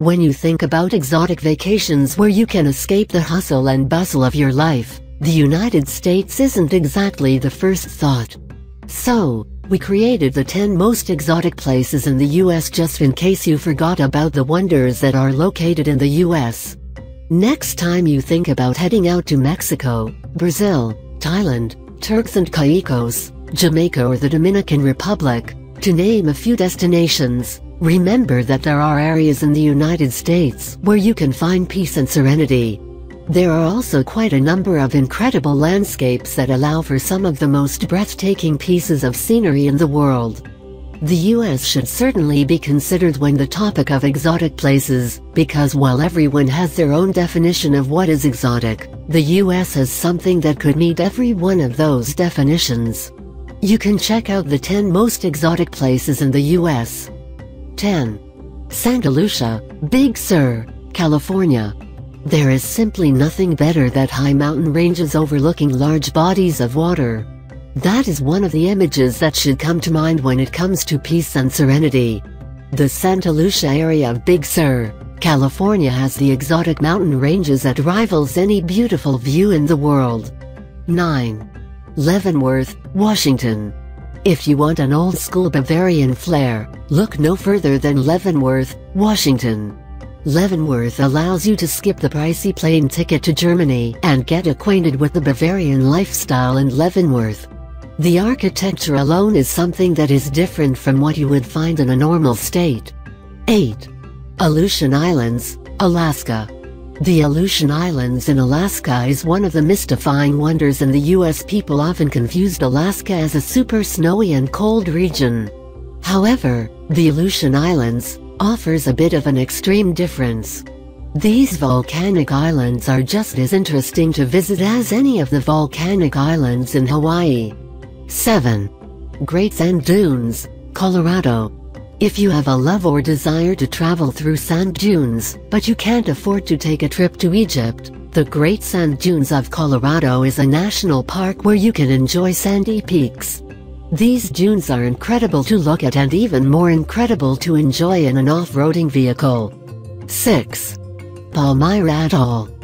When you think about exotic vacations where you can escape the hustle and bustle of your life, the United States isn't exactly the first thought. So, we created the 10 most exotic places in the US just in case you forgot about the wonders that are located in the US. Next time you think about heading out to Mexico, Brazil, Thailand, Turks and Caicos, Jamaica or the Dominican Republic, to name a few destinations, remember that there are areas in the United States where you can find peace and serenity. There are also quite a number of incredible landscapes that allow for some of the most breathtaking pieces of scenery in the world. The US should certainly be considered when the topic of exotic places, because while everyone has their own definition of what is exotic, the US has something that could meet every one of those definitions. You can check out the 10 most exotic places in the US. 10. Santa Lucia, Big Sur, California. There is simply nothing better than high mountain ranges overlooking large bodies of water. That is one of the images that should come to mind when it comes to peace and serenity. The Santa Lucia area of Big Sur, California has the exotic mountain ranges that rivals any beautiful view in the world. 9. Leavenworth, Washington. If you want an old-school Bavarian flair, look no further than Leavenworth, Washington. Leavenworth allows you to skip the pricey plane ticket to Germany and get acquainted with the Bavarian lifestyle in Leavenworth. The architecture alone is something that is different from what you would find in a normal state. 8. Aleutian Islands, Alaska. The Aleutian Islands in Alaska is one of the mystifying wonders in the US. People often confused Alaska as a super snowy and cold region. However, the Aleutian Islands offers a bit of an extreme difference. These volcanic islands are just as interesting to visit as any of the volcanic islands in Hawaii. 7. Great Sand Dunes, Colorado. If you have a love or desire to travel through sand dunes, but you can't afford to take a trip to Egypt, the Great Sand Dunes of Colorado is a national park where you can enjoy sandy peaks. These dunes are incredible to look at and even more incredible to enjoy in an off-roading vehicle. 6. Palmyra Atoll.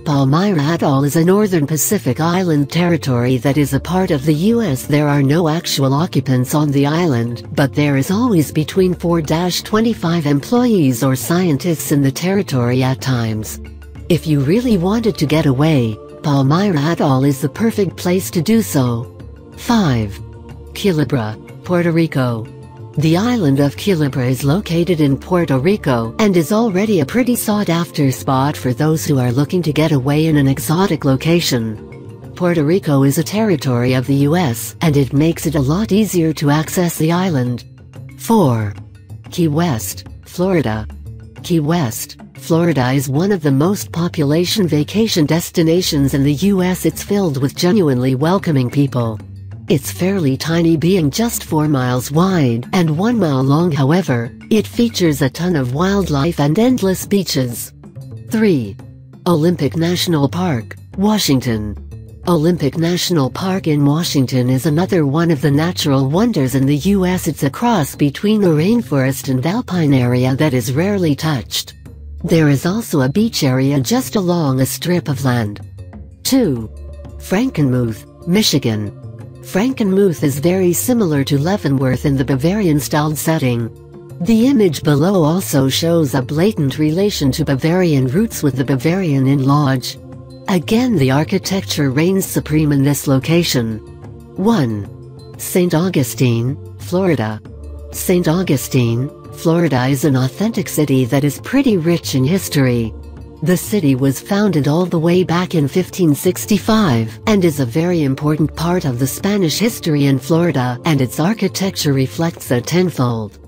Palmyra Atoll is a northern Pacific island territory that is a part of the US. There are no actual occupants on the island, but there is always between 4-25 employees or scientists in the territory at times. If you really wanted to get away, Palmyra Atoll is the perfect place to do so. 5. Culebra, Puerto Rico. The island of Culebra is located in Puerto Rico and is already a pretty sought-after spot for those who are looking to get away in an exotic location. Puerto Rico is a territory of the US, and it makes it a lot easier to access the island. 4. Key West, Florida. Key West, Florida is one of the most population vacation destinations in the US. It's filled with genuinely welcoming people. It's fairly tiny, being just 4 miles wide and 1 mile long. However, it features a ton of wildlife and endless beaches. 3. Olympic National Park, Washington. Olympic National Park in Washington is another one of the natural wonders in the US. It's a cross between a rainforest and alpine area that is rarely touched. There is also a beach area just along a strip of land. 2. Frankenmuth, Michigan. Frankenmuth is very similar to Leavenworth in the Bavarian-styled setting. The image below also shows a blatant relation to Bavarian roots, with the Bavarian in Lodge. Again, the architecture reigns supreme in this location. 1. St. Augustine, Florida. St. Augustine, Florida is an authentic city that is pretty rich in history. The city was founded all the way back in 1565 and is a very important part of the Spanish history in Florida, and its architecture reflects that tenfold.